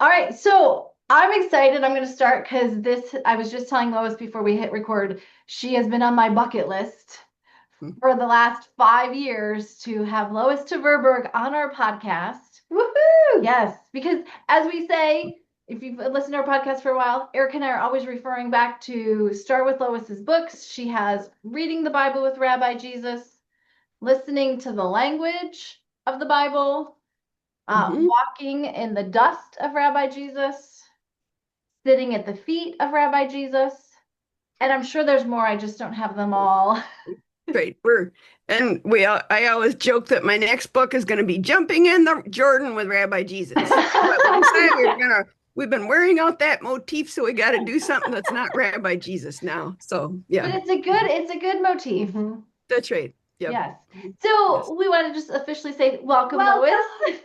All right, so I'm excited. I'm going to start because I was just telling Lois before we hit record, she has been on my bucket list for the last 5 years to have Lois Tverberg on our podcast. Woohoo! Yes, because as we say, if you've listened to our podcast for a while, Eric and I are always referring back to Start with Lois's books. She has Reading the Bible with Rabbi Jesus, Listening to the Language of the Bible, Hmm. Walking in the Dust of Rabbi Jesus, Sitting at the Feet of Rabbi Jesus. And I'm sure there's more. I just don't have them all. Great. I always joke that my next book is going to be Jumping in the Jordan with Rabbi Jesus. But we decided we've been wearing out that motif, so we got to do something that's not Rabbi Jesus now. So But yeah, it's a good motif. that's right. Yep. Yes. Yes. So we want to just officially say welcome, Welcome. Lois.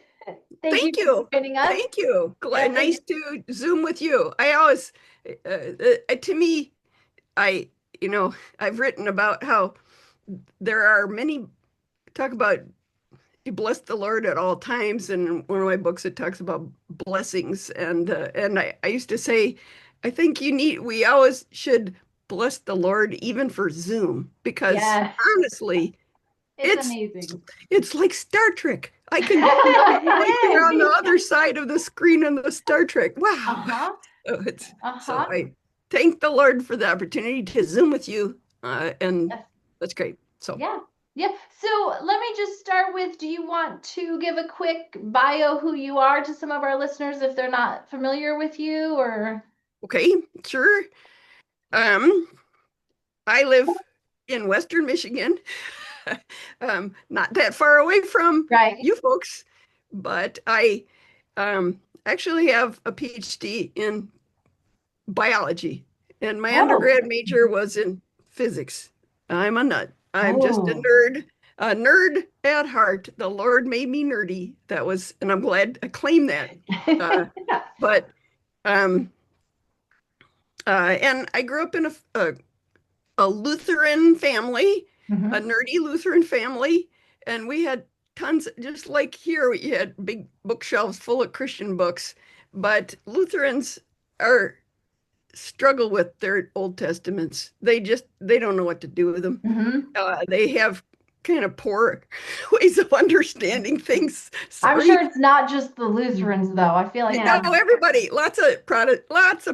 Thank you Thank for you. joining us. Thank you. Yes, Nice to Zoom with you. To me, I, I've written about how there are many talk about you bless the Lord at all times. And in one of my books, it talks about blessings. And I used to say, I think we always should bless the Lord even for Zoom, because yes. honestly, It's it's amazing. it's like Star Trek. I can feel like you're on It the is. other side of the screen in the Star Trek. Wow. Uh-huh. So Uh-huh. I thank the Lord for the opportunity to Zoom with you. And Yes. that's great. So, Yeah. Yeah. So let me just start with, do you want to give a quick bio who you are to some of our listeners if they're not familiar with you or okay, sure. Um, I live in Western Michigan, not that far away from right? you folks, but I actually have a PhD in biology, and my Oh. undergrad major was in physics. I'm a nut. I'm just Oh. a nerd at heart. The Lord made me nerdy. And I'm glad I claim that. Uh, but um, and I grew up in a Lutheran family, a Mhm. nerdy Lutheran family, and we had tons, just like here, we had big bookshelves full of Christian books, but Lutherans are struggle with their Old Testaments. They don't know what to do with them. Mhm. They have kind of poor ways of understanding things. I'm sure Sorry. it's not just the Lutherans though. I feel like No, that's everybody, lots of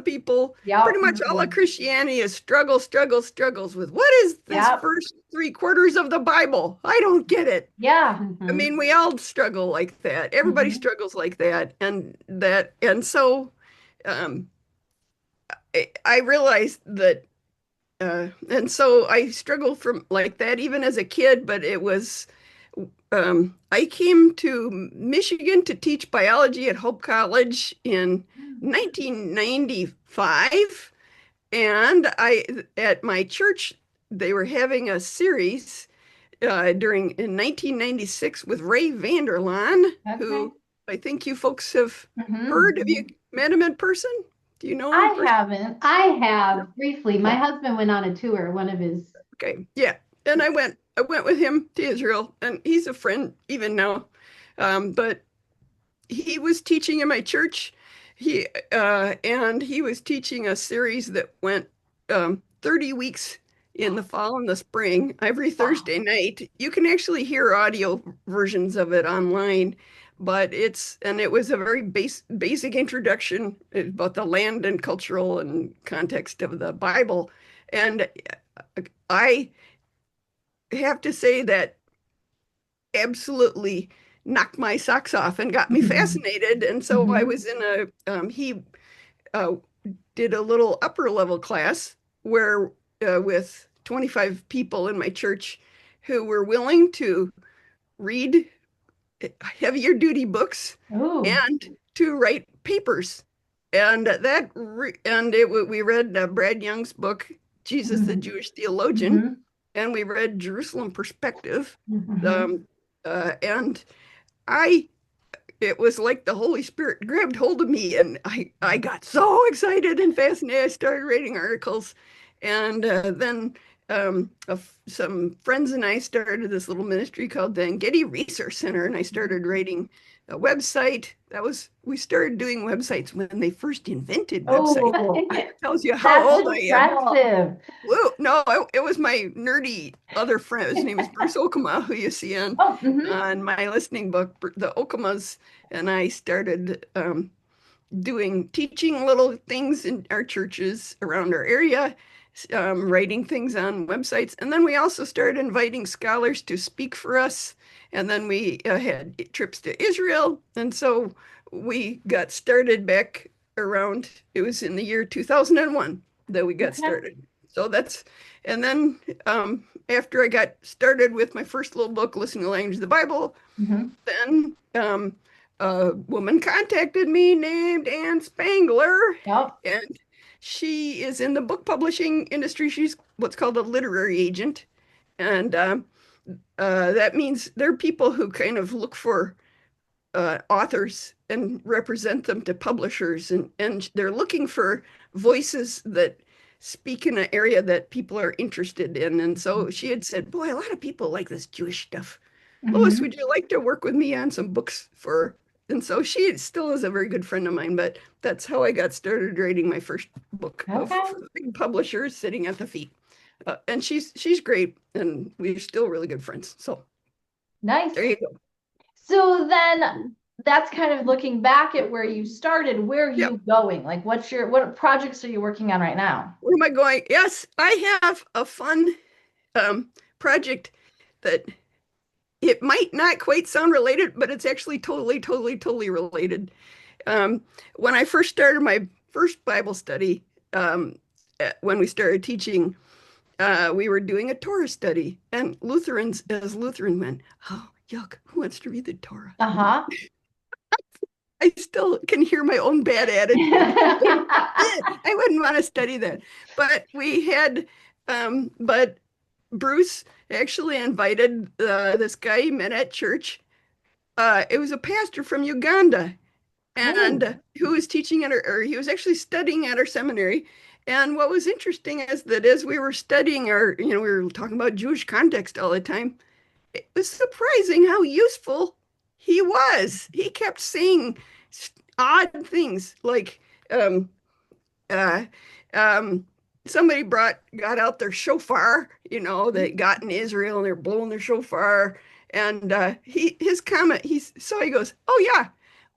people, pretty yep. much all of Christianity is struggles with what is this Yep. first 3 quarters of the Bible? I don't get it. Yeah. I mean, we all struggle like that. Everybody Mhm. struggles like that. And so um, I realized that and so I struggled from like that even as a kid, but I came to Michigan to teach biology at Hope College in 1995. And at my church, they were having a series in 1996 with Ray Vanderlaan, Okay. who I think you folks have Mhm. heard. Have you met him in person? Do you know him in I person? haven't. I have briefly. My Yeah. husband went on a tour, one of his. Okay. Yeah. And I went with him to Israel, and he's a friend even now. But he was teaching in my church. He was teaching a series that went 30 weeks in the fall and the spring, every Wow. Thursday night. You can actually hear audio versions of it online, but it was a very basic introduction about the land and cultural and context of the Bible. And I have to say that absolutely knocked my socks off and got me Mhm. fascinated. And so I Mhm. was he uh, did a little upper level class where with 25 people in my church who were willing to read heavier duty books Ooh. and to write papers. We read Brad Young's book, Jesus, the Mhm. Jewish Theologian, Mhm. and we read Jerusalem Perspective. Mhm. Um, and I it was like the Holy Spirit grabbed hold of me, and I got so excited and fascinated. I started writing articles, and then some friends and I started this little ministry called the En-Gedi Resource Center, and I started writing a website. We started doing websites when they first invented websites. Oh, Tells you how that's old I am. impressive. Whoa, no, it was my nerdy other friend. His name is Bruce Okama, who you see Oh, on my listening book, the Okamas, and I started teaching little things in our churches around our area, writing things on websites. And then we also started inviting scholars to speak for us. And then we had trips to Israel. And so we got started back around, it was in the year 2001 that we got okay. started. So and then after I got started with my first little book, Listening to the Language of the Bible, Mhm. then a woman contacted me named Ann Spangler, Yep. and she is in the book publishing industry. She's what's called a literary agent, and that means they're people who kind of look for authors and represent them to publishers, and they're looking for voices that speak in an area that people are interested in. And so she had said, "Boy, a lot of people like this Jewish stuff. Lois, Mhm. would you like to work with me on some books for?" And so she still is a very good friend of mine, but that's how I got started writing my first book of Okay. for the big publishers sitting at the feet. And she's great, and we're still really good friends. So Nice. there you go. So then that's kind of looking back at where you started. Where are Yep. you going? Like, what projects are you working on right now? Where am I going? Yes, I have a fun project that it might not quite sound related, but it's actually totally, totally, totally related. Um, when I first started my first Bible study, when we started teaching, we were doing a Torah study, and Lutherans, as Lutheran men, oh, yuck, who wants to read the Torah? Uh-huh. I still can hear my own bad attitude. I wouldn't want to study that. But Bruce actually invited this guy he met at church. It was a pastor from Uganda, and Oh. who was teaching or he was actually studying at our seminary. And what was interesting is that as we were studying we were talking about Jewish context all the time. It was surprising how useful he was. He kept saying odd things like um, uh, um, somebody got out their shofar, they got in Israel and they're blowing their shofar. And his comment, he goes, "Oh yeah,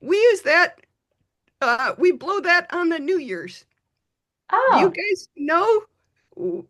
we use that. We blow that on the New Year's. Do you Oh, guys know? Do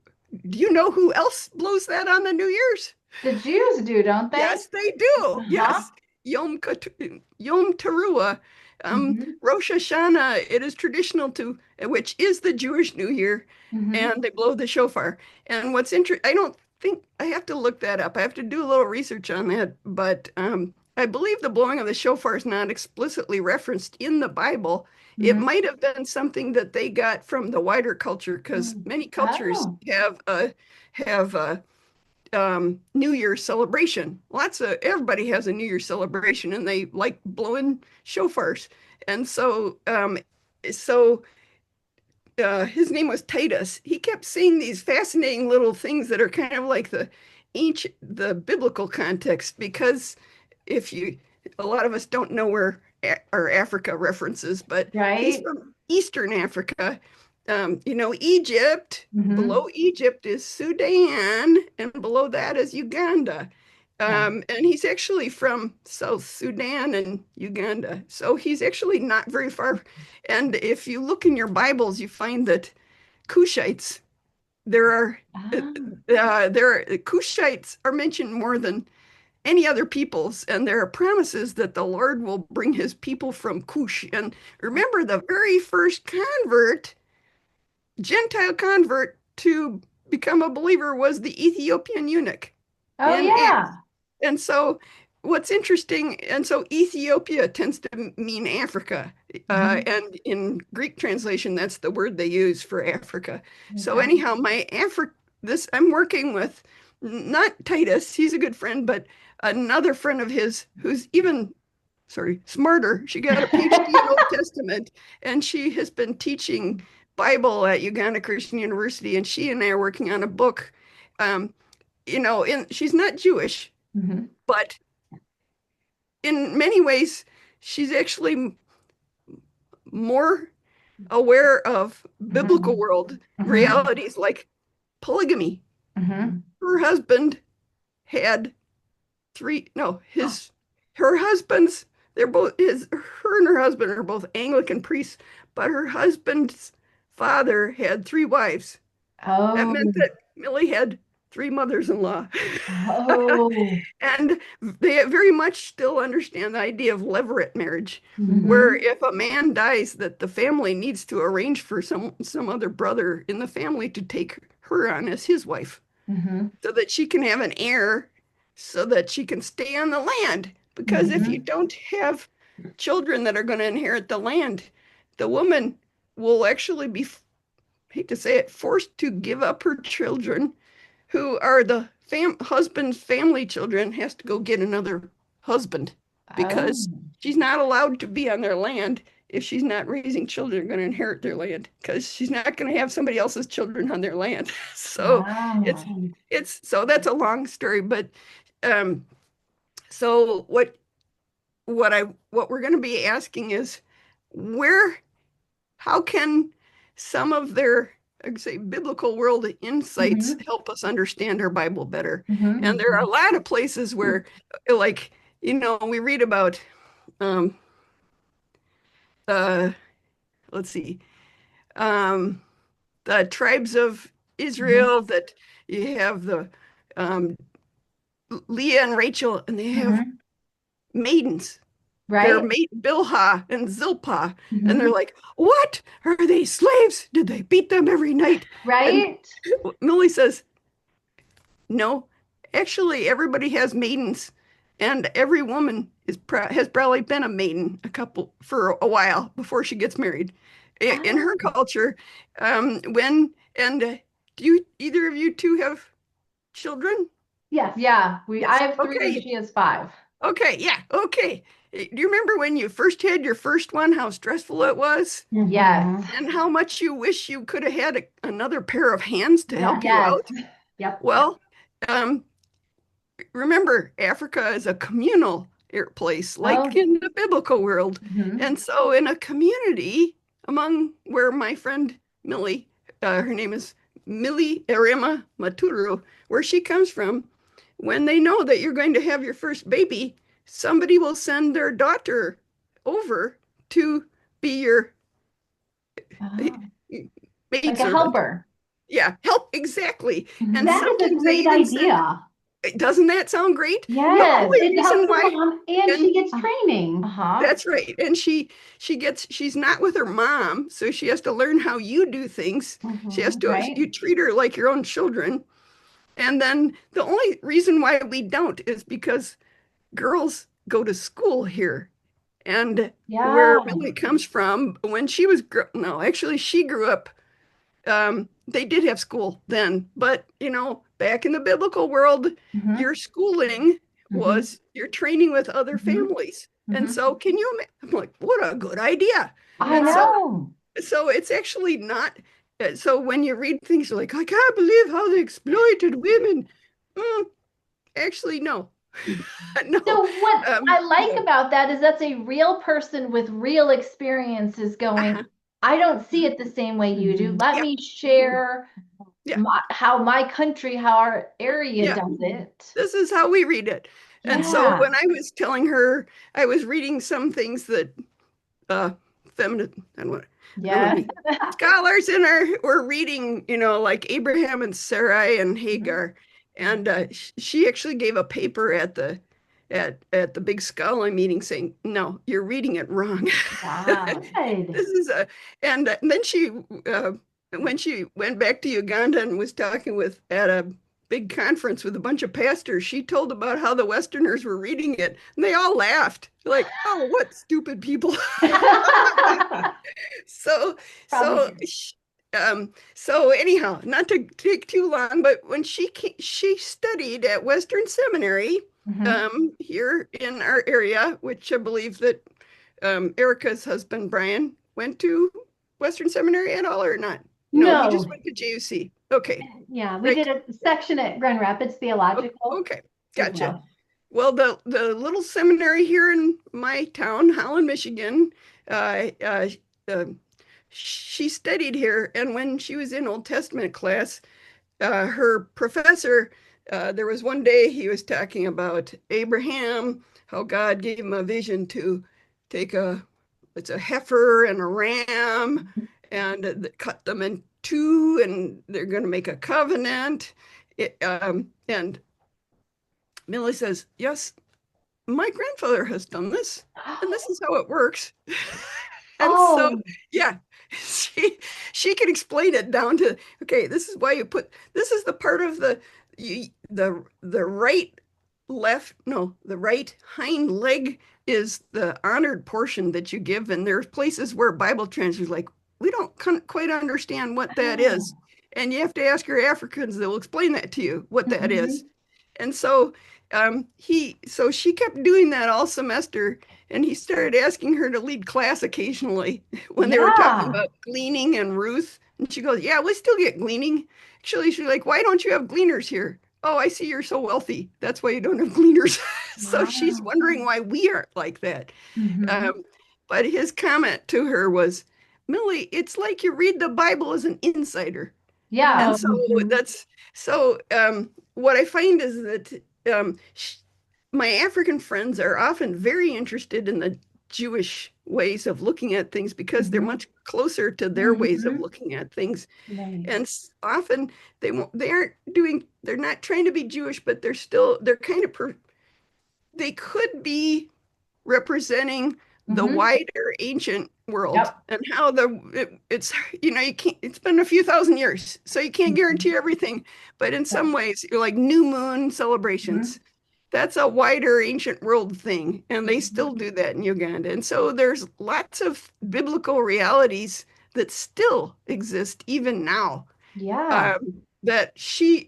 you know who else blows that on the New Year's?" the Jews do, don't they? Yes, they do. Uh-huh. Yes. Yom Teruah, Hmm. Rosh Hashanah, it is traditional which is the Jewish New Year, Hmm. and they blow the shofar. And what's interesting, I don't think I have to look that up. I have to do a little research on that, but I believe the blowing of the shofar is not explicitly referenced in the Bible. It Hmm. might have been something that they got from the wider culture, because many cultures Oh. have a New Year's celebration. Everybody has a New Year's celebration, and they like blowing shofars. And so his name was Titus. He kept saying these fascinating little things that are kind of like the biblical context, because if you, a lot of us don't know where our Africa references, but he's Right? from Eastern Africa. Egypt, Hmm. below Egypt is Sudan, and below that is Uganda. Yeah. And he's actually from South Sudan and Uganda. So he's actually not very far. And if you look in your Bibles, you find that Cushites, there are Ah. Cushites are mentioned more than any other peoples, and there are promises that the Lord will bring his people from Cush. And remember, the very first Gentile convert to become a believer was the Ethiopian eunuch Oh, in Acts. yeah. And so what's interesting, and so Ethiopia tends to mean Africa. Hmm. And in Greek translation, that's the word they use for Africa. So Okay. anyhow, I'm working with not Titus, he's a good friend, but another friend of his who's even sorry, smarter. She got a PhD in Old Testament, and she has been teaching Bible at Uganda Christian University, and she and I are working on a book um, she's not Jewish, Hmm. but in many ways, she's actually more aware of biblical Hmm. world Hmm. realities like polygamy. Hmm. Her husband had three, no, her husband's, they're both, her and her husband are both Anglican priests, but her husband's father had three wives. That Oh, meant that Millie had three mothers-in-law. oh. And they very much still understand the idea of levirate marriage, where Hmm. if a man dies, that the family needs to arrange for some other brother in the family to take her on as his wife, Hmm. so that she can have an heir, so that she can stay on the land. Because if you Hmm. don't have children that are going to inherit the land, the woman will actually be, hate to say it, forced to give up her children who are the husband's family children, has to go get another husband Oh, because she's not allowed to be on their land if she's not raising children going to inherit their land, because she's not going to have somebody else's children on their land. So it's wow. so that's a long story, but um so what we're going to be asking is, where how can some of their, like say, biblical world insights Hmm. help us understand our Bible better? Hmm. And there are a lot of places where, like, we read about, um, uh, let's see, um, the tribes of Hmm. Israel, that you have the um, Leah and Rachel, and they have Hmm. maidens. They're Right? mate Bilhah and Zilpah, and they're Hmm. like, "What? Are they slaves? Did they beat them every night?" And Right? Millie says, "No, actually, everybody has maidens, and every woman has probably been a maiden for a while before she gets married. In her Oh. culture, when and do you either of you two have children? Yes. Yeah. I Yes. have three and Okay. she has five. Okay. Yeah. Okay. Do you remember when you first had your first one, how stressful it was? Yes. Hmm. And how much you wish you could have had another pair of hands to Yeah. help you Yes. out? Yep. Well, um, remember, Africa is a communal place, like Oh. in the biblical world. Hmm. And so, in a community among where my friend Millie, her name is Millie Erema Maturu, where she comes from, when they know that you're going to have your first baby, somebody will send their daughter over to be your Oh. Like a maidservant. helper. Yeah, help, exactly. And Hmm. That is a sometimes they great even send, idea. doesn't that sound great? The Yes. only It reason helps the why, mom and and she gets training. Uh-huh. that's right. And she's not with her mom, so she has to learn how you do things. She has Hmm. to, Right? you treat her like your own children. And then the only reason why we don't is because girls go to school here. And where Yeah. Millie comes from, when she was, no, actually, she grew up, they did have school then, but back in the biblical world, Hmm. your schooling Hmm. was your training with other Hmm. families. And Hmm. so can you I'm like, what a good idea. I And Yeah. know. so it's actually not, so when you read things you're like, I can't believe how they exploited women. Mm, actually, no. No. So what Um, I like about that is that's a real person with real experiences going, uh-huh. I don't see it the same way you do. Hmm. Let Yeah, me share yeah, how my country, how our area yeah. does it. This is how we read it. And so Yeah. when I was telling her, I was reading some things that uh feminine, I don't want to Yes. be scholars in our were reading, like Abraham and Sarai and Mhm. Hagar. And she actually gave a paper at the big scholar meeting saying, no, you're reading it wrong. Wow. Good. This is a and then uh when she went back to Uganda and was talking with at a big conference with a bunch of pastors, she told about how the Westerners were reading it, and they all laughed. Like, oh, what stupid people. So, Probably so, true. so anyhow, not to take too long, but when she studied at Western Seminary, Hmm. here in our area, which I believe that Erica's husband Brian went to Western Seminary at all or not? No, he just No, went to JUC. Okay, Yeah, we right. did a section at Grand Rapids Theological Okay, as gotcha. well. Well, the little seminary here in my town, Holland, Michigan, uh, uh, uh, she studied here, and when she was in Old Testament class, her professor, there was one day he was talking about Abraham, how God gave him a vision to take it's a heifer and a ram, and cut them in two, and they're going to make a covenant. And Millie says, "Yes, my grandfather has done this, and this is how it works." And so, Oh, yeah, she can explain it down to, okay, this is why you put this is the part of the right left, no, the right hind leg is the honored portion that you give, and there's places where Bible translators like, we don't quite understand what that is, oh. and you have to ask your Africans, they'll explain that to you what that is. Mhm. And so so she kept doing that all semester, and he started asking her to lead class occasionally when they were talking Yeah. about gleaning and Ruth. And she goes, "Yeah, we still get gleaning." Actually, she's like, "Why don't you have gleaners here?" "Oh, I see you're so wealthy. That's why you don't have gleaners." So she's Wow. wondering why we aren't like that. Hmm. Um, but his comment to her was, "Millie, it's like you read the Bible as an insider." Yeah. And so Mhm. that's so what I find is that my African friends are often very interested in the Jewish ways of looking at things because they're Hmm. much closer to their ways of Hmm. looking at things. Right. And often they aren't doing, they're not trying to be Jewish, but they're kind of, they could be representing the Hmm. wider ancient world Yep. and how it's you can't, it's been a few thousand years, so you can't guarantee Mhm. everything, but in Yep. some ways you're like new moon Hmm. celebrations, that's a wider ancient world thing, and they still Hmm. do that in Uganda. And so there's lots of biblical realities that still exist even now, Yeah. that she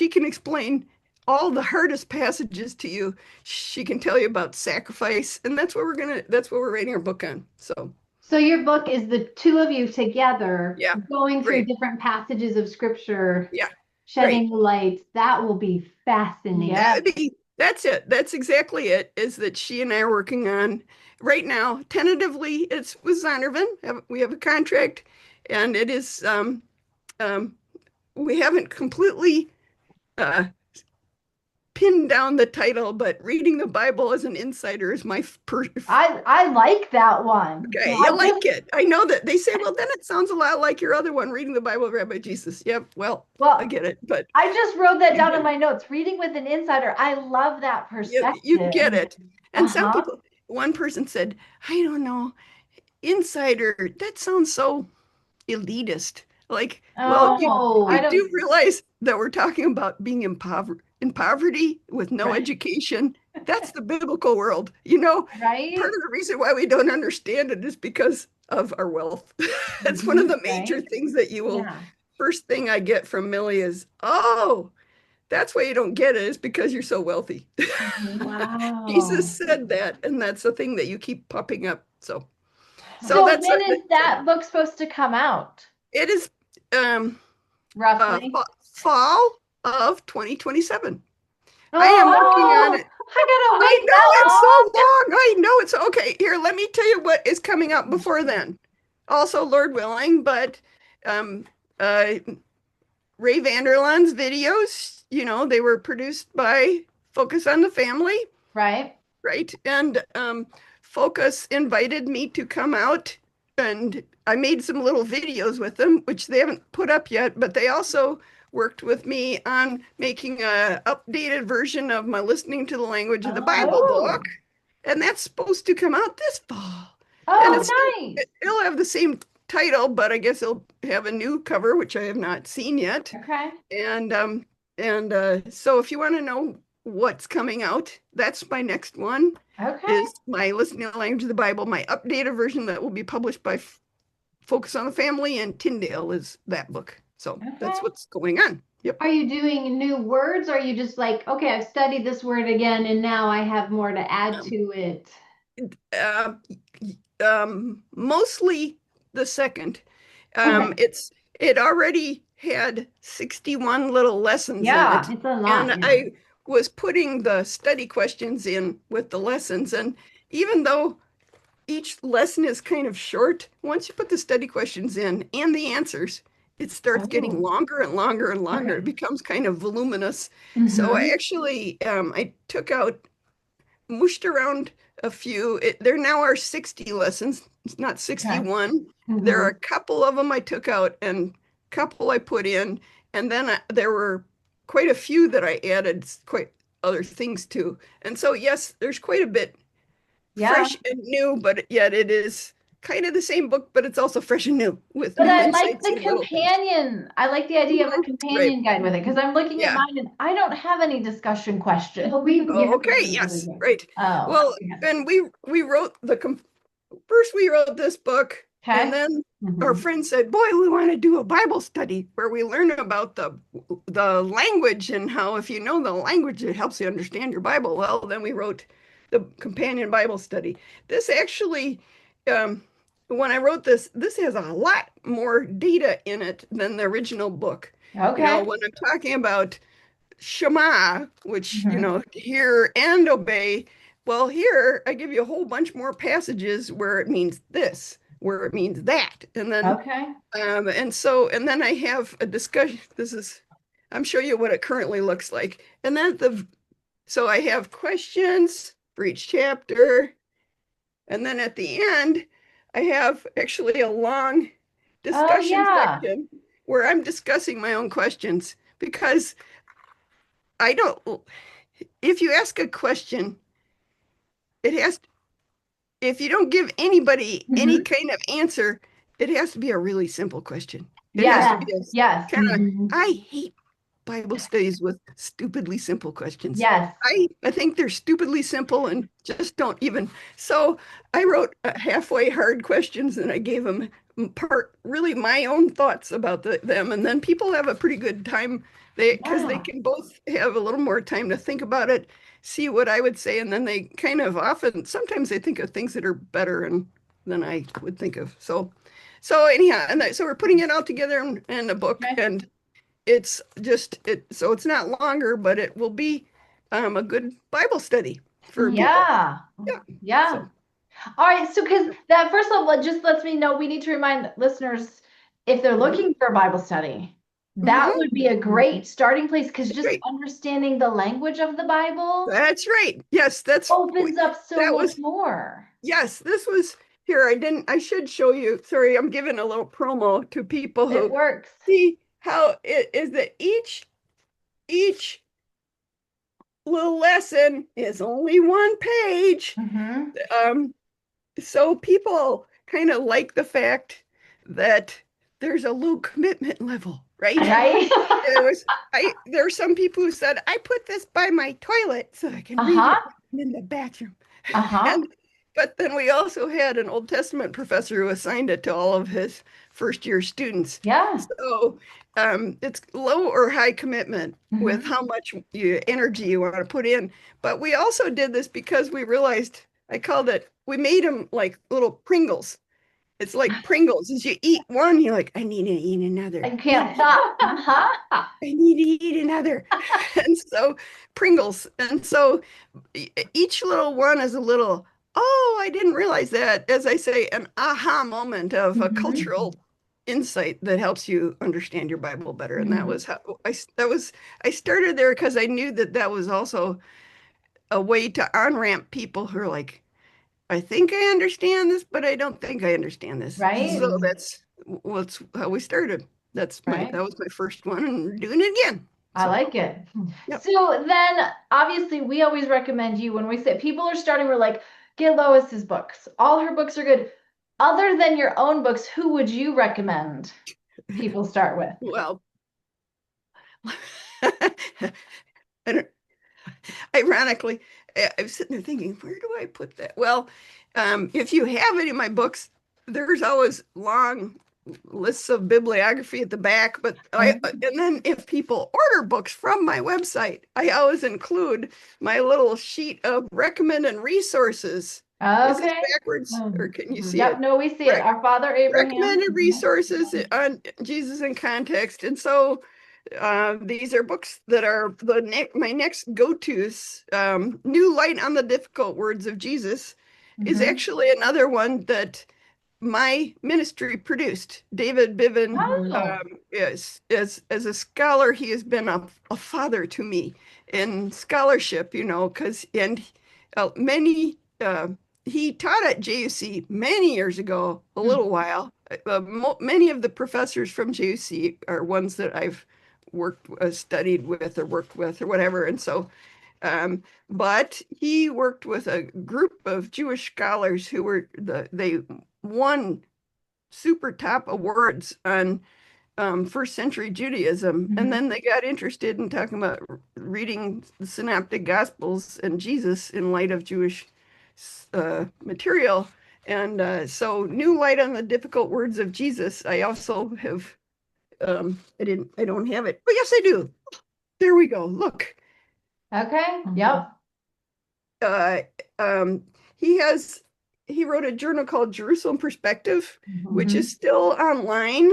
can explain all the hardest passages to you. She can tell you about sacrifice, and that's what we're writing our book on. So So your book is the two of you together yeah, going through great. different passages of scripture, Yeah, shedding great. light. That will be fascinating. That's it. That's exactly it, is that she and I are working on right now. Tentatively, it's with Zondervan. We have a contract, and it is um, we haven't completely uh, pinned down the title, but reading the Bible as an insider is my I like that one. okay. I You like just it. I know that they say, well, then it sounds a lot like your other one, reading the Bible of Rabbi Jesus. Yep. Well, I well, get it, but I just wrote that you down get in my notes. Reading with an insider. I love that you perspective. get it. And some Uh-huh. people, one person said, I don't know, insider, that sounds so elitist. Like, well, Oh, I you don't, do realize that we're talking about being in poverty with no right, education. That's the biblical world. You know, part right? of the reason why we don't understand it is because of our wealth. It's one of Hmm. the major Right? things that Yeah. first thing I get from Millie is, oh, that's why you don't get it, is because you're so wealthy. Jesus Wow. said that, and that's the thing that you keep popping up. So So that's when is that book supposed to come out? it is um Roughly. fall of 2027. I am working on Oh, it. I gotta I wait know that it's so long. long. I know it's okay. Here, let me tell you what is coming up before then. Also, Lord willing, but um, uh, Ray Vanderland's videos, they were produced by Focus on the Family, Right. right? And Focus invited me to come out, and I made some little videos with them, which they haven't put up yet, but they also worked with me on making a updated version of my Listening to the Language of the Bible book, Oh. and that's supposed to come out this fall. And Oh, nice. it'll have the same title, but I guess it'll have a new cover, which I have not seen yet. Okay. And so if you want to know what's coming out, that's my next one, Okay. is my Listening to the Language of the Bible, my updated version that will be published by Focus on the Family, and Tyndale is that book. So Okay. that's what's going on. Yep. Are you doing new words? Or are you just like, okay, I've studied this word again and now I have more to add Um, to it? uh, Mostly the second. Okay. It already. had 61 little lessons in Yeah, it. it's a lot. And Yeah. I was putting the study questions in with the lessons. And even though each lesson is kind of short, once you put the study questions in and the answers, it starts getting Oh, longer and longer and longer. It okay. becomes kind of voluminous. So I Mm-hmm. actually I took out mushed around a few. There now are 60 lessons. It's not Okay. 61. There are Mm-hmm. a couple of them I took out and a couple I put in. And then there were quite a few that I added quite other things to. And so, yes, there's quite a bit Yeah. fresh and new, but yet it is kind of the same book, but it's also fresh and new with But new I like insights the and little things. companion. I like the idea of a Mhm. Right. companion guide with it because I'm looking at Yeah. mine and I don't have any discussion questions. Oh, okay. Yes. Right. Oh, Well, and we wrote first we wrote this book, and okay. then our Mm-hmm. friend said, "Boy, we want to do a Bible study where we learn about the language and how if you know the language, it helps you understand your Bible." Well, then we wrote the companion Bible study. This actually, um, when I wrote this has a lot more data in it than the original book. You know, Okay. when I'm talking about Shema, which, Mm-hmm. hear and obey. Well, here I give you a whole bunch more passages where it means this, where it means that. Okay. And then I have a discussion. I'm showing you what it currently looks like. And then so I have questions for each chapter. And then at the end, I have actually a long Oh discussion yeah. section where I'm discussing my own questions because I don't, if you ask a question, it has, if you don't give anybody any Mm-hmm. kind of answer, it has to be a really simple question. It has to Yes. be a Yes. kind of, I hate Bible studies with stupidly simple questions. Yes. I think they're stupidly simple and just don't even. So I wrote halfway hard questions and I gave them really my own thoughts about them. And then people have a pretty good time because they Yeah. can both have a little more time to think about it, see what I would say. And then they kind of sometimes they think of things that are better than I would think of. So anyhow, so we're putting it all together in a book Okay. and so it's not longer, but it will be a good Bible study for people. Yeah. Yeah. Yeah. So All right. So, because that first of all just lets me know we need to remind listeners if they're mhm, looking for a Bible study, that mhm, would be a great starting place because that's just right. understanding the language of the Bible That's right. Yes, opens up so that much was more. yes, this was here. I should show you. Sorry, I'm giving a little promo to people It who works. see how it is that each little lesson is only one page. Mm-hmm. Um, so people kind of like the fact that there's a low commitment level, right? Right? There are some people who said, I put this by my toilet so I can read Uh-huh. it in the bathroom. Uh-huh. And but then we also had an Old Testament professor who assigned it to all of his first year students. Yeah. So it's low or high commitment with Mm-hmm. how much energy you want to put in. But we also did this because we realized we made them like little Pringles. It's like Pringles. As you eat one, you're like, I need to eat another. You can't stop. Uh-huh. I need to eat another. And so Pringles. And so each little one is a little, oh, I didn't realize that. As I say, an aha moment of a Mm-hmm. cultural insight that helps you understand your Bible better. And that Mm-hmm. was I started there because I knew that that was also a way to on-ramp people who are like, I think I understand this, but I don't think I understand this. Right? So that's how we started. Right. That was my first one and we're doing it again. I So, like it. yep. So then, obviously, we always recommend you when we say people are starting, we're like, get Lois's books. All her books are good. Other than your own books, who would you recommend people start with? Well, I don't, ironically, I was sitting there thinking, where do I put that? Well, if you have any of my books, there's always long lists of bibliography at the back. And then if people order books from my website, I always include my little sheet of recommended resources Is this Okay. backwards or can you see Yep, it? no, we see it. Rec Our father Abraham. Recommended resources on Jesus in context. And so these are books that are my next go-tos. New Light on the Difficult Words of Jesus is Mm-hmm. actually another one that my ministry produced. David Biven, Oh. is as a scholar, he has been a father to me in scholarship, because many he taught at JUC many years ago, a little while. Many of the professors from JUC are ones that I've studied with or worked with or whatever. And so but he worked with a group of Jewish scholars who they won super top awards on first century Judaism. And Mm-hmm. then they got interested in talking about reading the synoptic gospels and Jesus in light of Jewish material. And so New Light on the Difficult Words of Jesus, I also have, I don't have it. Oh, yes, I do. There we go. Look. Okay. Yep. uh, um, he has he wrote a journal called Jerusalem Perspective, which Mm-hmm. is still online.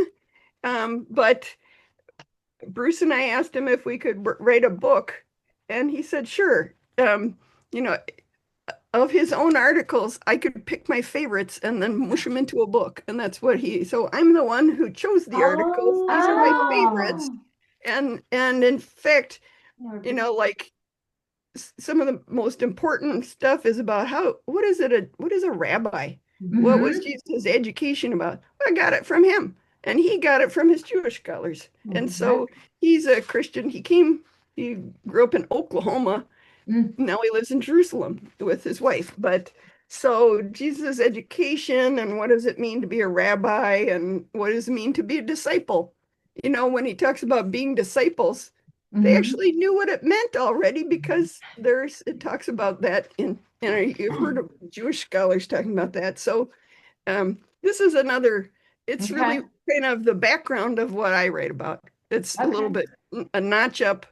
But Bruce and I asked him if we could write a book, and he said, sure. You know, of his own articles, I could pick my favorites and then mush them into a book. And that's what so I'm the one who chose the articles. These are my favorites. Oh. And in fact, like some of the most important stuff is about what is a rabbi? What was Mm-hmm. Jesus' education about? I got it from him, and he got it from his Jewish scholars. And so he's a Christian. He grew up in Oklahoma. Mm-hmm. Now he lives in Jerusalem with his wife. But so Jesus' education and what does it mean to be a rabbi and what does it mean to be a disciple? When he talks about being disciples, they Mm-hmm. actually knew what it meant already because it talks about that you've heard of Jewish scholars talking about that. So this is it's Okay. really kind of the background of what I write about. It's a little Okay. bit a notch up.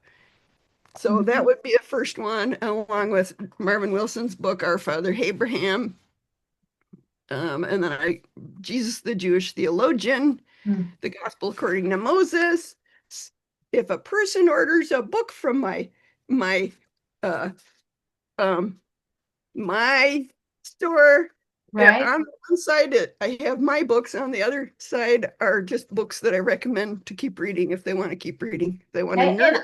So that Mm-hmm. would be a first one, along with Marvin Wilson's book, Our Father Abraham. And then Jesus the Jewish Theologian, The Gospel According to Moses. If a person orders a book from my uh um my store, Right. on one side I have my books, on the other side are just books that I recommend to keep reading if they want to keep reading. If they want to And nerd with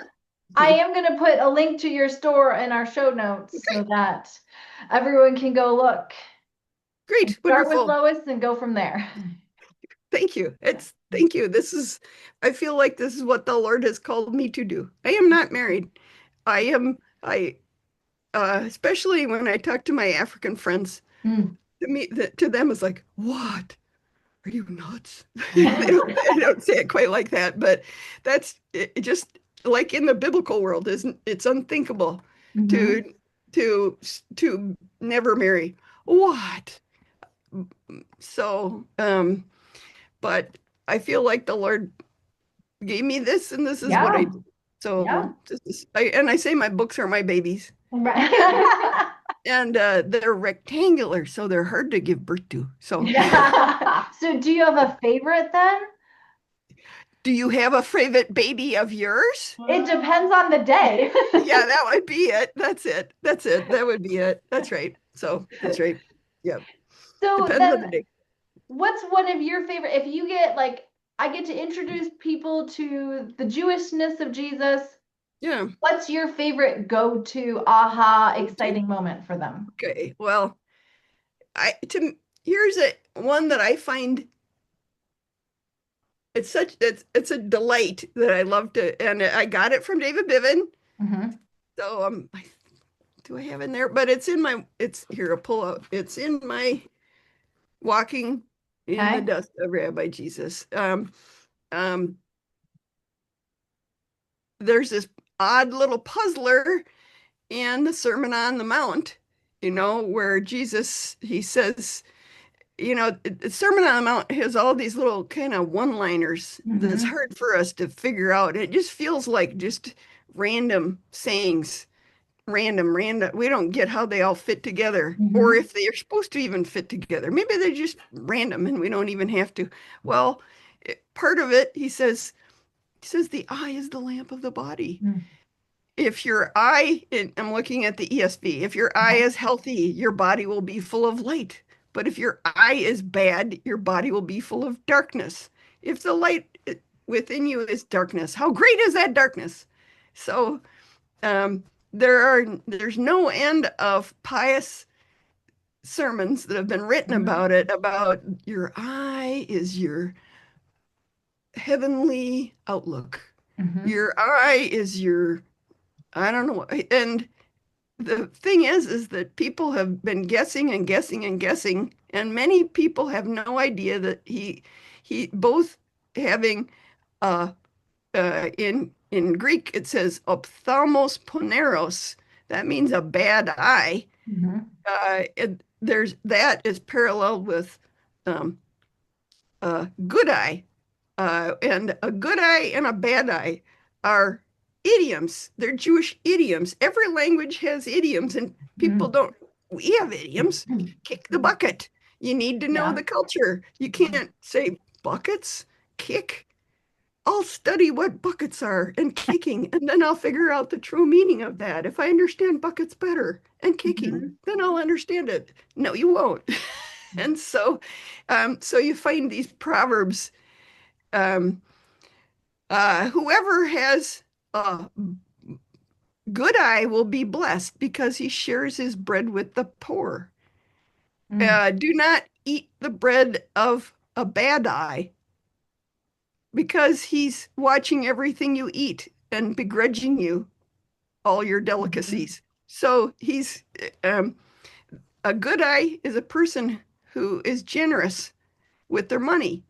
I me. am going to put a link to your store in our show notes so Okay, that everyone can go look and great, start with wonderful. Lois and go from there. Thank you. Thank you. I feel like this is what the Lord has called me to do. I am not married. I especially when I talk to my African friends, Mm. to them it's like, what? Are you nuts? They don't say it quite like that, but that's just like in the biblical world, isn't it's unthinkable Mm-hmm. to to never marry. What? So, but I feel like the Lord gave me this, and this is what I Yeah. do. So Yeah. I say my books are my babies, and Right. they're rectangular, so they're hard to give birth to. So, So do you have a favorite then? do you have a favorite baby of yours? It depends on the day. Yeah, that would be it. That's it. That's it. That would be it. That's right. So that's right. Yeah. So Depends on then the day. what's one of your favorite, if you get like, I get to introduce people to the Jewishness of Jesus, Yeah. what's your favorite go-to aha Do. exciting moment for them? Okay. Well, here's one that I find it's a delight that I love to, and I got it from David Biven. Mm-hmm. So do I have in there? But it's here, I'll pull out. It's in my Walking in the Okay. Dust of Rabbi Jesus. Um, there's this odd little puzzler in the Sermon on the Mount, where Jesus, he says, the Sermon on the Mount has all these little kind of one-liners that's Mm-hmm. hard for us to figure out. It just feels like just random sayings random. We don't get how they all fit together, or Mhm. if they are supposed to even fit together. Maybe they're just random and we don't even have to. Well, part of it, he says the eye is the lamp of the body. Mm. If your eye, and I'm looking at the ESV, if your eye is healthy, your body will be full of light. But if your eye is bad, your body will be full of darkness. If the light within you is darkness, how great is that darkness? So um, there's no end of pious sermons that have been written Mhm. about it, about your eye is your heavenly outlook. Mhm. Your eye is your, I don't know. And the thing is that people have been guessing and guessing and guessing, and many people have no idea that he both having in Greek it says ophthalmos poneros. That means a bad eye. Mhm. There's that is paralleled with um, a good eye. And a good eye and a bad eye are idioms. They're Jewish idioms. Every language has idioms, and people Mhm. don't. We have idioms. Kick the bucket. You need to know Yeah. the culture. You can't say buckets, kick. I'll study what buckets are and kicking, and then I'll figure out the true meaning of that. If I understand buckets better and kicking, Mhm. then I'll understand it. No, you won't. And so you find these proverbs. Um, whoever has a good eye will be blessed because he shares his bread with the poor. Mm. Do not eat the bread of a bad eye because he's watching everything you eat and begrudging you all your Mhm. delicacies. So um, a good eye is a person who is generous with their money.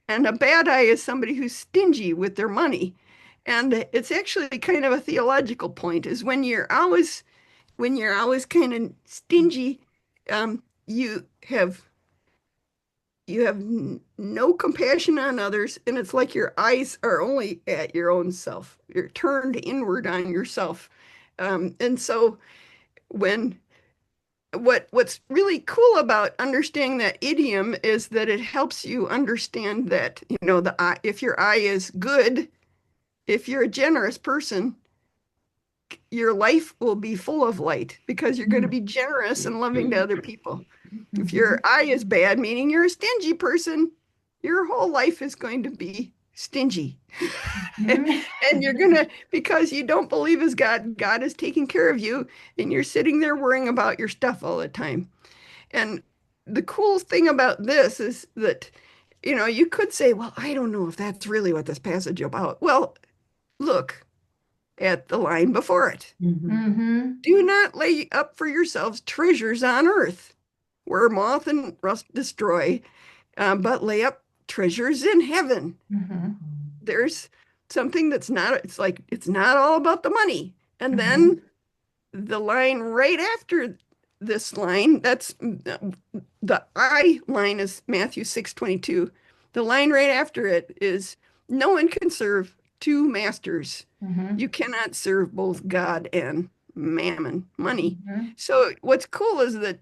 And a bad eye is somebody who's stingy with their money. And it's actually kind of a theological point is when you're always kind of stingy, you have no compassion on others, and it's like your eyes are only at your own self. You're turned inward on yourself. And so when what's really cool about understanding that idiom is that it helps you understand that, the eye, if your eye is good, if you're a generous person, your life will be full of light because you're going to Mm. be generous and loving to other people. If your Mhm. eye is bad, meaning you're a stingy person, your whole life is going to be stingy. Mhm. And you're going to, because you don't believe as God is taking care of you, and you're sitting there worrying about your stuff all the time. And the cool thing about this is that, you could say, well, I don't know if that's really what this passage is about. Well, look at the line before it. Mhm. Mhm. Do not lay up for yourselves treasures on earth where moth and rust destroy, but lay up treasures in heaven. Mhm. There's something that's not, it's like, it's not all about the money. And Mhm. then the line right after this line, that's the I line is Matthew 6:22. The line right after it is no one can serve two masters. Mhm. You cannot serve both God and mammon, money. Mhm. So what's cool is that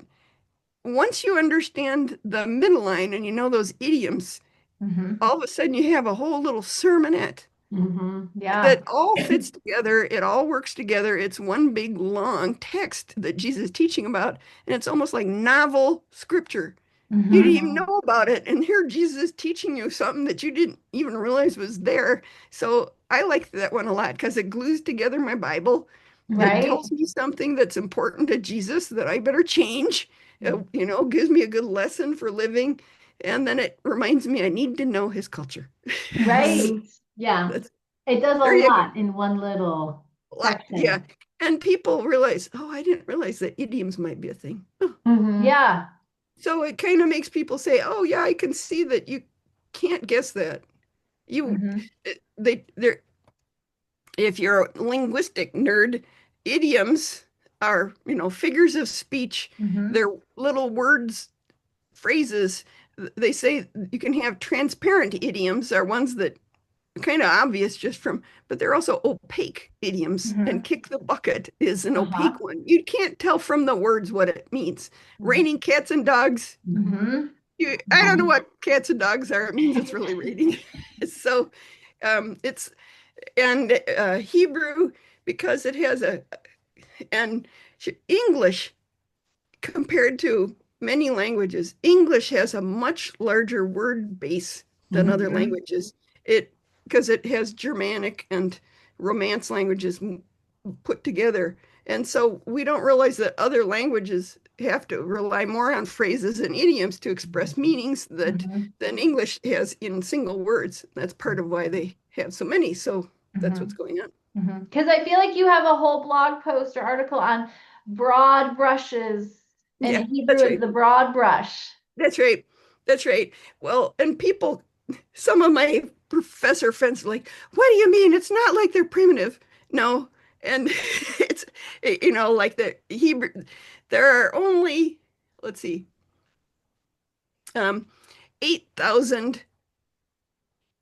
once you understand the middle line and you know those idioms, Mhm. all of a sudden you have a whole little sermonette Mhm. Yeah. that all fits together. It all works together. It's one big long text that Jesus is teaching about, and it's almost like novel scripture. You didn't Mhm. even know about it, and here Jesus is teaching you something that you didn't even realize was there. So I like that one a lot because it glues together my Bible. It Right? tells me something that's important to Jesus that I better change. Gives me a good lesson for living, and then it reminds me I need to know his culture. So Right? Mhm. Yeah. that's It does a there you go. lot in one little Yeah. section. And people realize, oh, I didn't realize that idioms might be a thing. Oh. Mhm. Yeah. So it kind of makes people say, oh, yeah, I can see that you can't guess that. You, Mhm. they're, if you're a linguistic nerd, idioms are, figures of speech. Mhm. They're little words, phrases. They say you can have transparent idioms are ones that kind of obvious just from, but they're also opaque idioms. And kick the bucket is an opaque one. You can't tell from the words what it means. Raining cats and dogs. I don't know what cats and dogs are. It means it's really raining. So it's, and Hebrew, because it has and English, compared to many languages, English has a much larger word base than other languages. Because it has Germanic and Romance languages put together. And so we don't realize that other languages have to rely more on phrases and idioms to express meanings than English has in single words. That's part of why they have so many. So that's what's going on. Because I feel like you have a whole blog post or article on broad brushes, and Hebrew is the broad brush. That's right. That's right. Well, and people, some of my professor friends are like, what do you mean? It's not like they're primitive. No. And it's, like the Hebrew, there are only, let's see, 8,000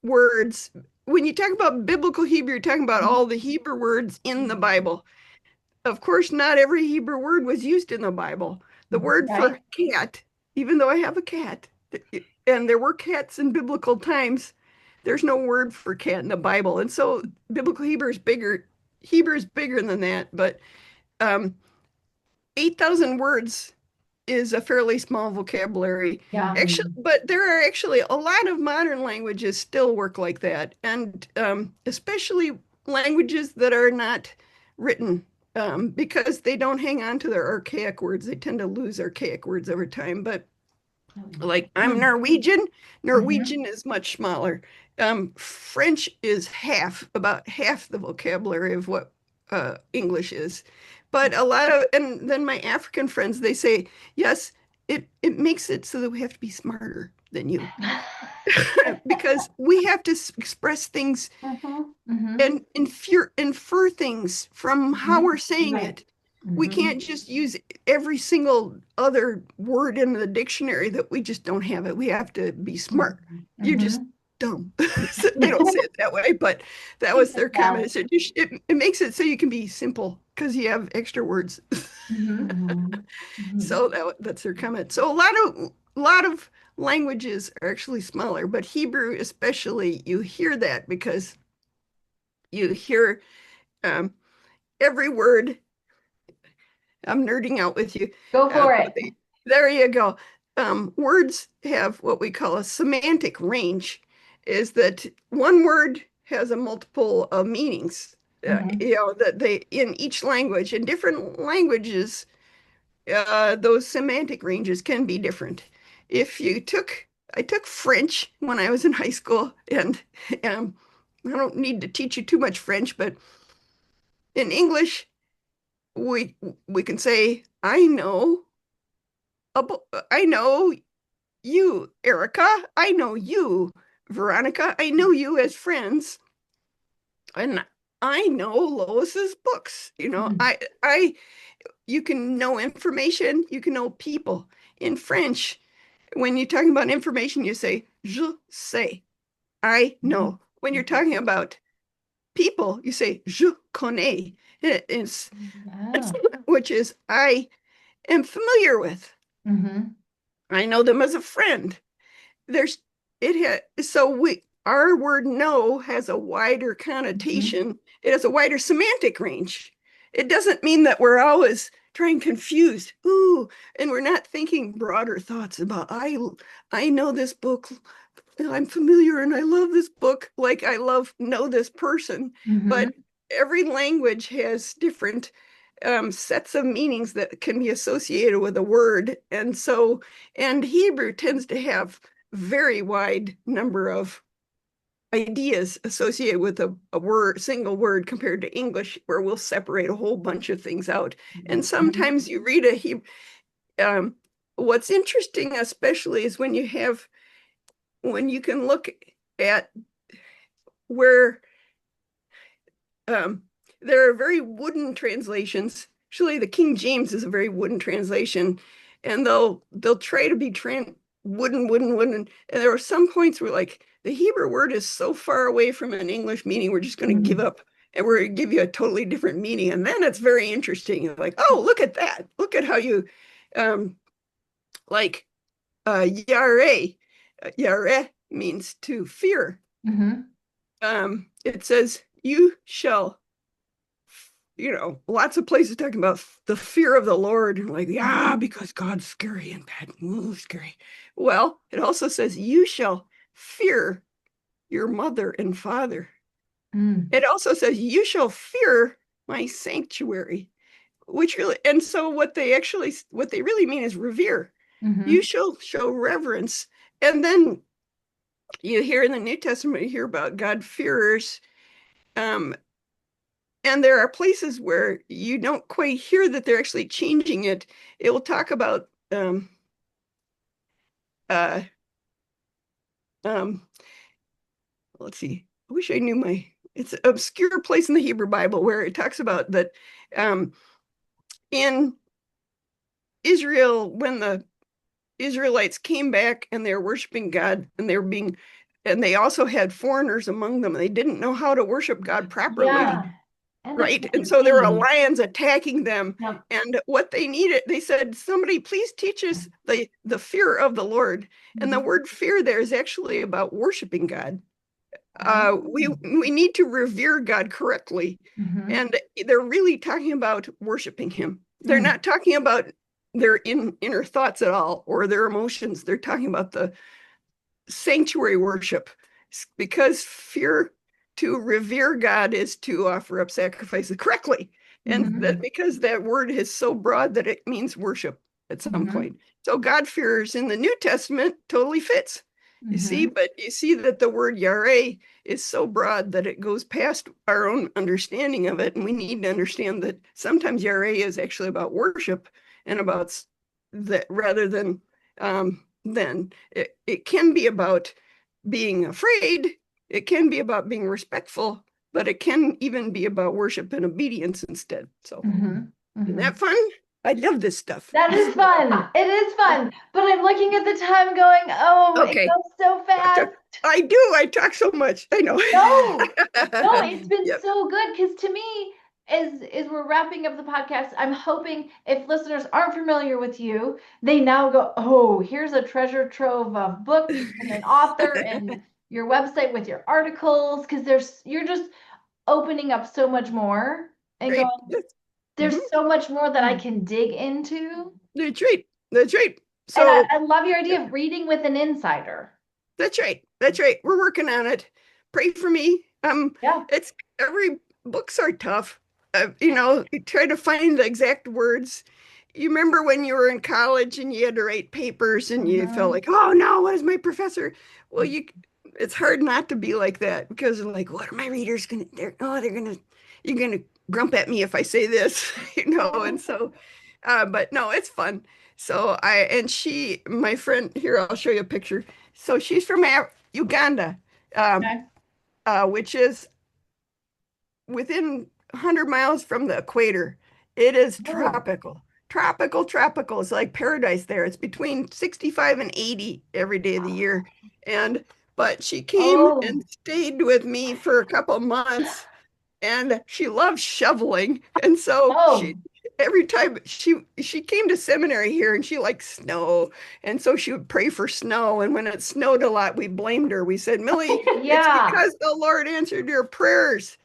words. When you talk about biblical Hebrew, you're talking about all the Hebrew words in the Bible. Of course, not every Hebrew word was used in the Bible. The word for cat, even though I have a cat, and there were cats in biblical times, there's no word for cat in the Bible. And so biblical Hebrew is bigger. Hebrew is bigger than that, but 8,000 words is a fairly small vocabulary. Actually, but there are actually a lot of modern languages still work like that. And especially languages that are not written, because they don't hang on to their archaic words. They tend to lose archaic words over time. But like I'm Norwegian. Norwegian is much smaller. French is about half the vocabulary of what English is. But a lot of, and then my African friends, they say, yes, it makes it so that we have to be smarter than you. Because we have to express things and infer things from how we're saying it. We can't just use every single other word in the dictionary that we just don't have it. We have to be smart. You're just dumb. They don't say it that way, but that was their comment. It makes it so you can be simple because you have extra words. So that's their comment. So a lot of languages are actually smaller, but Hebrew especially, you hear that because you hear every word. I'm nerding out with you. Go for it. There you go. Words have what we call a semantic range, is that one word has a multiple of meanings, that they in each language. In different languages, those semantic ranges can be different. I took French when I was in high school, and I don't need to teach you too much French, but in English, we can say, I know you, Erica. I know you, Veronica. I know you as friends. And I know Lois's books. You can know information, you can know people. In French, when you're talking about information, you say, je sais. I know. When you're talking about people, you say, je connais. Which is, I am familiar with. I know them as a friend. Our word know has a wider connotation. It has a wider semantic range. It doesn't mean that we're always trying confused. And we're not thinking broader thoughts about, I know this book. I'm familiar and I love this book. Like I know this person. But every language has different sets of meanings that can be associated with a word. And Hebrew tends to have very wide number of ideas associated with a single word compared to English, where we'll separate a whole bunch of things out. And sometimes you read a Hebrew. What's interesting, especially, is when you can look at where there are very wooden translations. Actually, the King James is a very wooden translation, and they'll try to be wooden. And there are some points where, like, the Hebrew word is so far away from an English meaning, we're just going to give Mm. up and we're going to give you a totally different meaning. And then it's very interesting. Like, oh, look at that. Look at how you, like, yare. Yare means to fear. Mm-hmm. It says, you shall, lots of places talking about the fear of the Lord. And like, yeah, because God's scary and bad. Ooh, scary. Well, it also says, you shall fear your mother and father. Mm. It also says, you shall fear my sanctuary, which really, and so what they really mean is revere. You Mm-hmm. shall show reverence. And then you hear in the New Testament, you hear about God-fearers. And there are places where you don't quite hear that they're actually changing it. It will talk about uh, um, let's see. I wish I knew it's an obscure place in the Hebrew Bible where it talks about that in Israel, when the Israelites came back and they were worshiping God and they also had foreigners among them. They didn't know how to worship God properly. Yeah. And they're Right. And so there were panicking. lions attacking them. Yep. And what they needed, they said, somebody please teach us the fear of the Lord. And the Mm-hmm. word fear there is actually about worshiping God. We Oh. we need to revere God correctly. Mm-hmm. And they're really talking about worshiping him. They're Mm. not talking about their inner thoughts at all or their emotions. They're talking about the sanctuary worship, because fear, to revere God is to offer up sacrifices correctly. And Mm-hmm. that because that word is so broad that it means worship at some Mm-hmm. point. So God-fearers in the New Testament totally fits. You see, Mm-hmm. but you see that the word yare is so broad that it goes past our own understanding of it. And we need to understand that sometimes yare is actually about worship and about that rather than then it can be about being afraid, it can be about being respectful, but it can even be about worship and obedience instead. So, Mm-hmm. isn't Mm-hmm. that fun? I love this stuff. That is fun. It is fun. But I'm looking at the time going, oh, it Okay. goes so fast. I do. I talk so much. I know. No, no, it's been Yep. so good because to me, as we're wrapping up the podcast, I'm hoping if listeners aren't familiar with you, they now go, oh, here's a treasure trove of books and an author and your website with your articles because you're just opening up so much more and Right. going, there's Mhm. so much more that I can dig into. That's right. That's right. And So I love your idea of reading with an insider. that's right. That's right. We're working on it. Pray for me. Yeah. It's every books are tough. You try to find the exact words. You remember when you were in college and you had to write papers and you felt Mhm. like, oh no, what is my professor? Well, it's hard not to be like that because like, what are my readers gonna? You're gonna grump at me if I say this, And so, but no, it's fun. So my friend here, I'll show you a picture. So she's from Uganda, um, Okay. which is within 100 miles from the equator. It is Oh. tropical. Tropical, tropical. It's like paradise there. It's between 65 and 80 every day of the year. But she came Oh. and stayed with me for a couple months and she loves shoveling. And so Oh. every time she came to seminary here and she likes snow. And so she would pray for snow. And when it snowed a lot, we blamed her. We said, Millie, it's Yeah. because the Lord answered your prayers.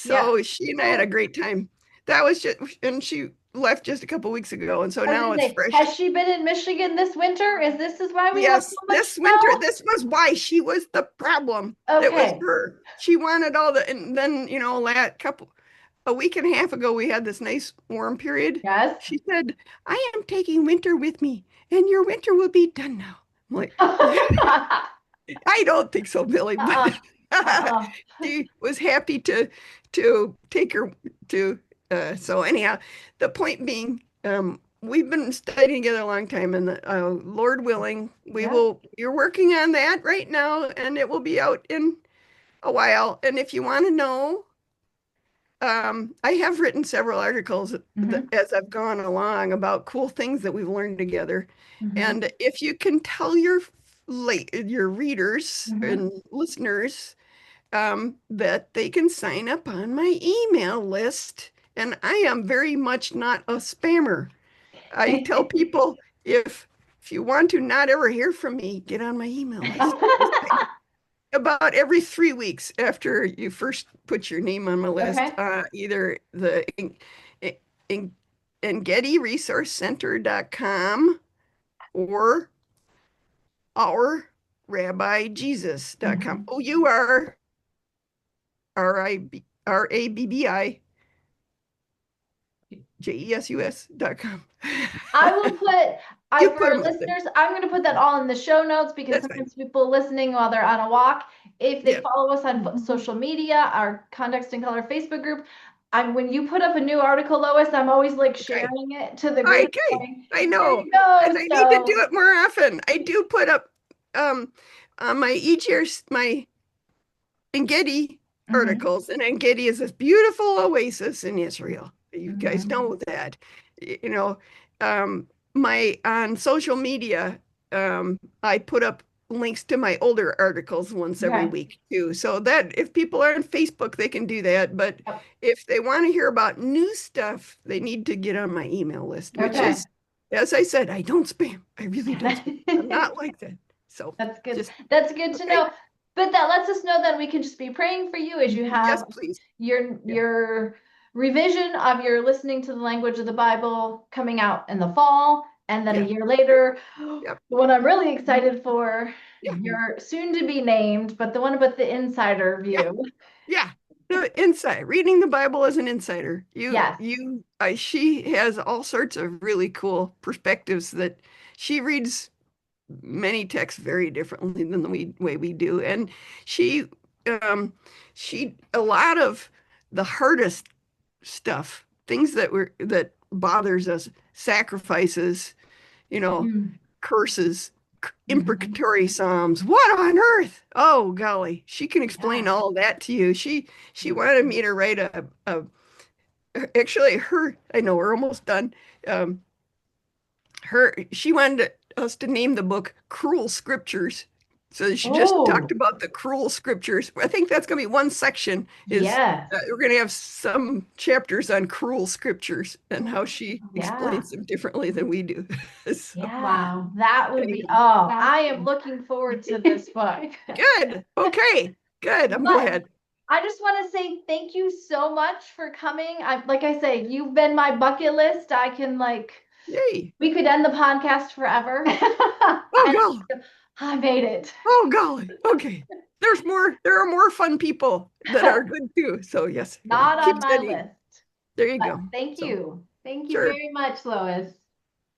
Yeah. So she and I had a Oh, great time. That was just, and she left just a couple weeks ago. And so I was now gonna it's say, fresh. has she been in Michigan this winter? Is why we have Yes, so much this winter, snow? this was why she was the problem. It was Okay. her. She wanted all and then, a week and a half ago, we had this nice warm period. Yes. She said, I am taking winter with me, and your winter will be done now. I'm like, I don't think so, Billy, but Uh-uh. Uh-uh. she was happy to take her to so anyhow, the point being, we've been studying together a long time, and Lord willing, Yeah. you're working on that right now, and it will be out in a while. And if you want to know, I have written several articles Hmm. as I've gone along about cool things that we've learned together. Hmm. And if you can tell your your readers and listeners that they can sign up on my email list. And I am very much not a spammer. I tell people if you want to not ever hear from me, get on my email list. About every 3 weeks after you first put your name on my list, Okay. either the En-Gedi resourcecenter.com or our rabbijesus.com. OURRABBIJESUS.com. I will put, You for put our them up there. listeners, I'm going to put that all in the show notes because That's fine. sometimes people listening while they're on a walk, if they Yeah. follow us on social media, our Context and Color Facebook group, when you put up a new article, Lois, I'm always like sharing it to the group. Okay. Going, I here know. you go. And I need to do it more often. I do put up on my each year my En-Gedi articles, and En-Gedi is this beautiful oasis in Israel. You guys know that. You know, my on social media, I put up links to my older articles once every week too. So that if people are on Facebook, they can do that. But if they want to hear about new stuff, they need to get on my email list, which is, as I said, I don't spam. I really don't spam. I'm not like that. So that's good. Just, That's good to know. But that lets us know that we can just be praying for you as you have please. your revision of your listening to the language of the Bible coming out in the fall. And then a year later, the one I'm really excited for, your soon to be named, but the one about the insider view. The insight, reading the Bible as an insider. Yes. She has all sorts of really cool perspectives that she reads many texts very differently than the way we do. And she a lot of the hardest stuff, things that bothers us, sacrifices, curses, imprecatory psalms. What on earth? Oh golly, she can explain all that to you. She wanted me to write actually I know we're almost done. She wanted us to name the book Cruel Scriptures. So she just talked about the cruel scriptures. I think that's going to be one section we're going to have some chapters on cruel scriptures and how she explains them differently than we do. Wow. That would be, I am looking forward to this book. Good. Okay. Good. I'm glad. I just want to say thank you so much for coming. Like I say, you've been my bucket list. I can yay. We could end the podcast forever. Oh, golly. I made it. Oh, golly. Okay. There are more fun people that are good too. So yes. Not on my list. There you go. Thank you. Thank you Sure. very much, Lois.